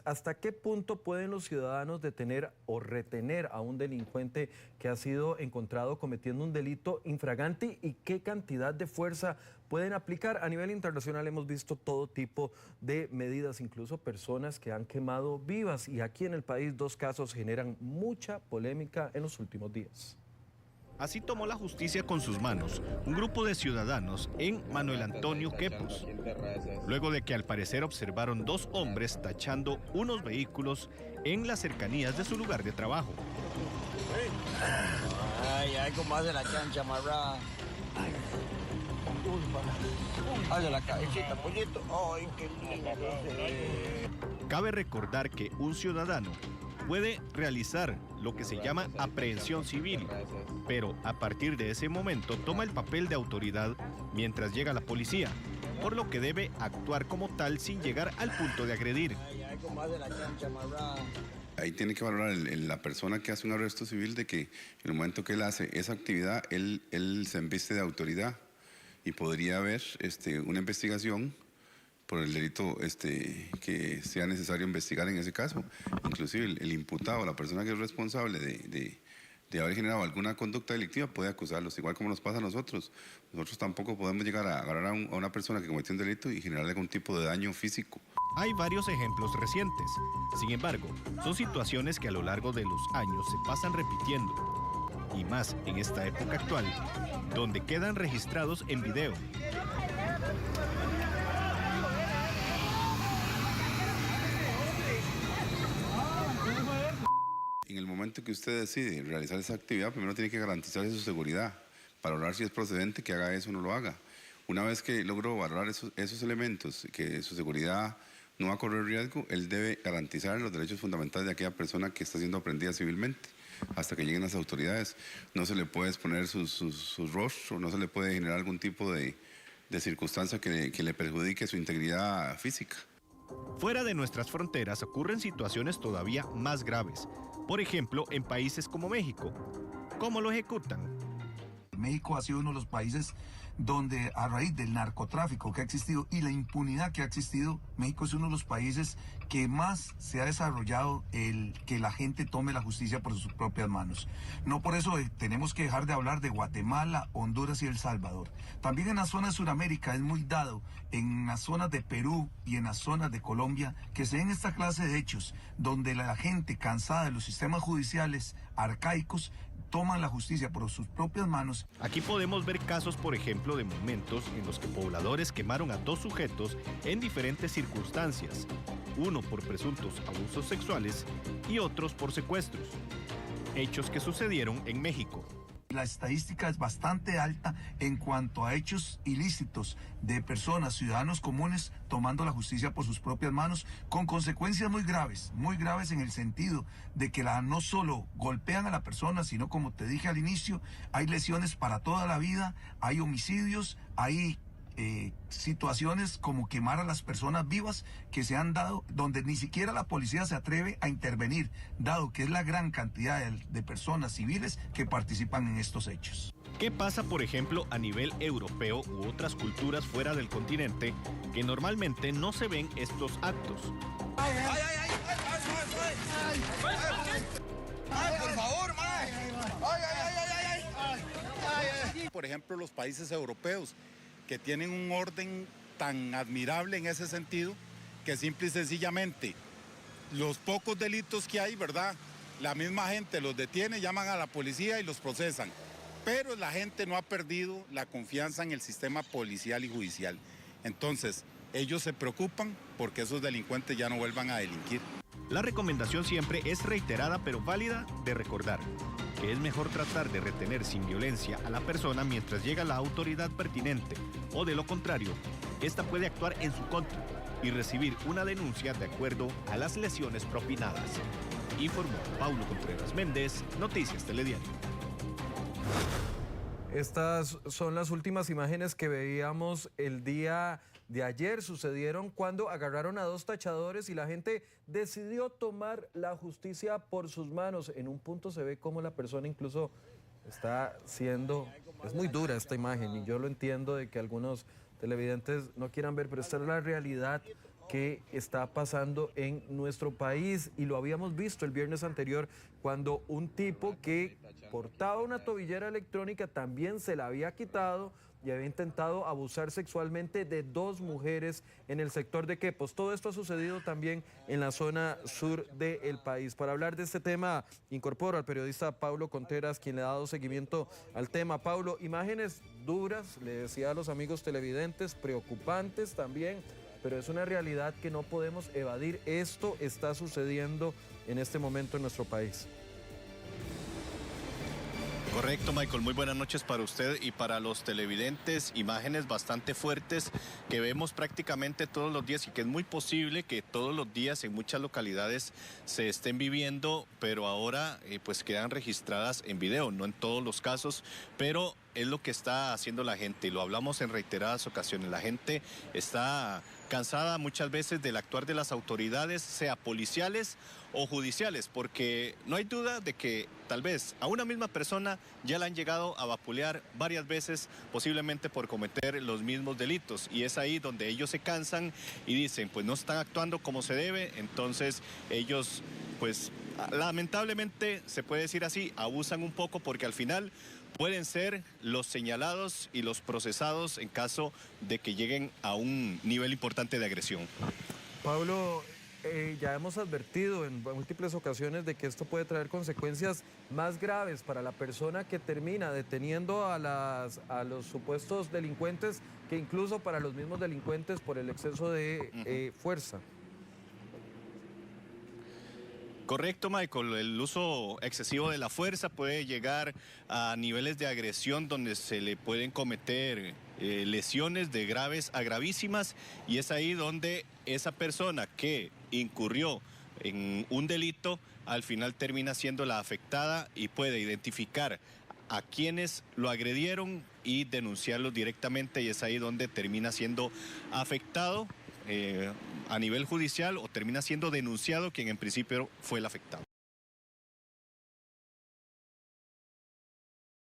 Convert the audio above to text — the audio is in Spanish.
¿hasta qué punto pueden los ciudadanos detener o retener a un delincuente que ha sido encontrado cometiendo un delito infragante y qué cantidad de fuerza pueden aplicar? A nivel internacional hemos visto todo tipo de medidas, incluso personas que han quemado vivas, y aquí en el país 2 casos generan mucha polémica en los últimos días. Así tomó la justicia con sus manos un grupo de ciudadanos en Manuel Antonio Quepos, luego de que al parecer observaron 2 hombres tachando unos vehículos en las cercanías de su lugar de trabajo. Ay, como hace la chancha amarrada. Ay, la cabecita, pollito. Ay, qué lindo. Cabe recordar que un ciudadano puede realizar lo que se llama aprehensión civil, pero a partir de ese momento toma el papel de autoridad mientras llega la policía, por lo que debe actuar como tal sin llegar al punto de agredir. Ahí tiene que valorar la persona que hace un arresto civil de que en el momento que él hace esa actividad, él se embiste de autoridad y podría haber una investigación por el delito que sea necesario investigar en ese caso. Inclusive el imputado, la persona que es responsable de haber generado alguna conducta delictiva puede acusarlos, igual como nos pasa a nosotros. Nosotros tampoco podemos llegar a agarrar a una persona que cometió un delito y generarle algún tipo de daño físico. Hay varios ejemplos recientes. Sin embargo, son situaciones que a lo largo de los años se pasan repitiendo. Y más en esta época actual, donde quedan registrados en video. En el momento que usted decide realizar esa actividad, primero tiene que garantizar su seguridad, valorar si es procedente que haga eso o no lo haga. Una vez que logró valorar esos elementos, que su seguridad no va a correr riesgo, él debe garantizar los derechos fundamentales de aquella persona que está siendo aprendida civilmente. Hasta que lleguen las autoridades, no se le puede exponer su rostro, no se le puede generar algún tipo de circunstancia que le perjudique su integridad física. Fuera de nuestras fronteras ocurren situaciones todavía más graves. Por ejemplo, en países como México. ¿Cómo lo ejecutan? México ha sido uno de los países donde a raíz del narcotráfico que ha existido y la impunidad que ha existido, México es uno de los países que más se ha desarrollado el que la gente tome la justicia por sus propias manos. No por eso tenemos que dejar de hablar de Guatemala, Honduras y El Salvador. También en la zona de Sudamérica es muy dado, en las zonas de Perú y en las zonas de Colombia, que se den esta clase de hechos donde la gente cansada de los sistemas judiciales arcaicos toman la justicia por sus propias manos. Aquí podemos ver casos, por ejemplo, de momentos en los que pobladores quemaron a 2 sujetos en diferentes circunstancias, uno por presuntos abusos sexuales y otros por secuestros, hechos que sucedieron en México. La estadística es bastante alta en cuanto a hechos ilícitos de personas, ciudadanos comunes, tomando la justicia por sus propias manos, con consecuencias muy graves en el sentido de que no solo golpean a la persona, sino, como te dije al inicio, hay lesiones para toda la vida, hay homicidios, hay situaciones como quemar a las personas vivas que se han dado, donde ni siquiera la policía se atreve a intervenir, dado que es la gran cantidad de personas civiles que participan en estos hechos. ¿Qué pasa, por ejemplo, a nivel europeo u otras culturas fuera del continente que normalmente no se ven estos actos? ¡Ay, ay, ay! ¡Ay, por favor, mae! ¡Ay, ay, ay, ay, ay! Por ejemplo, los países europeos, que tienen un orden tan admirable en ese sentido, que simple y sencillamente los pocos delitos que hay, ¿verdad? La misma gente los detiene, llaman a la policía y los procesan. Pero la gente no ha perdido la confianza en el sistema policial y judicial. Entonces, ellos se preocupan porque esos delincuentes ya no vuelvan a delinquir. La recomendación siempre es reiterada pero válida de recordar que es mejor tratar de retener sin violencia a la persona mientras llega la autoridad pertinente, o de lo contrario, esta puede actuar en su contra y recibir una denuncia de acuerdo a las lesiones propinadas. Informó Paulo Contreras Méndez, Noticias Telediario. Estas son las últimas imágenes que veíamos el día de ayer. Sucedieron cuando agarraron a 2 tachadores y la gente decidió tomar la justicia por sus manos. En un punto se ve cómo la persona incluso está siendo... Es muy dura esta imagen y yo lo entiendo de que algunos televidentes no quieran ver, pero esta es la realidad que está pasando en nuestro país, y lo habíamos visto el viernes anterior cuando un tipo que portaba una tobillera electrónica también se la había quitado y había intentado abusar sexualmente de 2 mujeres en el sector de Quepos. Todo esto ha sucedido también en la zona sur del país. Para hablar de este tema, incorporo al periodista Paulo Contreras, quien le ha dado seguimiento al tema. Paulo, imágenes duras, le decía a los amigos televidentes, preocupantes también, pero es una realidad que no podemos evadir. Esto está sucediendo en este momento en nuestro país. Correcto, Michael. Muy buenas noches para usted y para los televidentes. Imágenes bastante fuertes que vemos prácticamente todos los días y que es muy posible que todos los días en muchas localidades se estén viviendo, pero ahora pues quedan registradas en video, no en todos los casos, pero es lo que está haciendo la gente y lo hablamos en reiteradas ocasiones. La gente está cansada muchas veces del actuar de las autoridades, sea policiales o judiciales, porque no hay duda de que tal vez a una misma persona ya la han llegado a vapulear varias veces, posiblemente por cometer los mismos delitos, y es ahí donde ellos se cansan y dicen, pues no están actuando como se debe, entonces ellos, pues lamentablemente se puede decir así, abusan un poco porque al final pueden ser los señalados y los procesados en caso de que lleguen a un nivel importante de agresión. Pablo, ya hemos advertido en múltiples ocasiones de que esto puede traer consecuencias más graves para la persona que termina deteniendo a los supuestos delincuentes, que incluso para los mismos delincuentes por el exceso de fuerza. Correcto, Michael. El uso excesivo de la fuerza puede llegar a niveles de agresión donde se le pueden cometer lesiones de graves a gravísimas, y es ahí donde esa persona que incurrió en un delito al final termina siendo la afectada y puede identificar a quienes lo agredieron y denunciarlos directamente, y es ahí donde termina siendo afectado a nivel judicial o termina siendo denunciado quien en principio fue el afectado.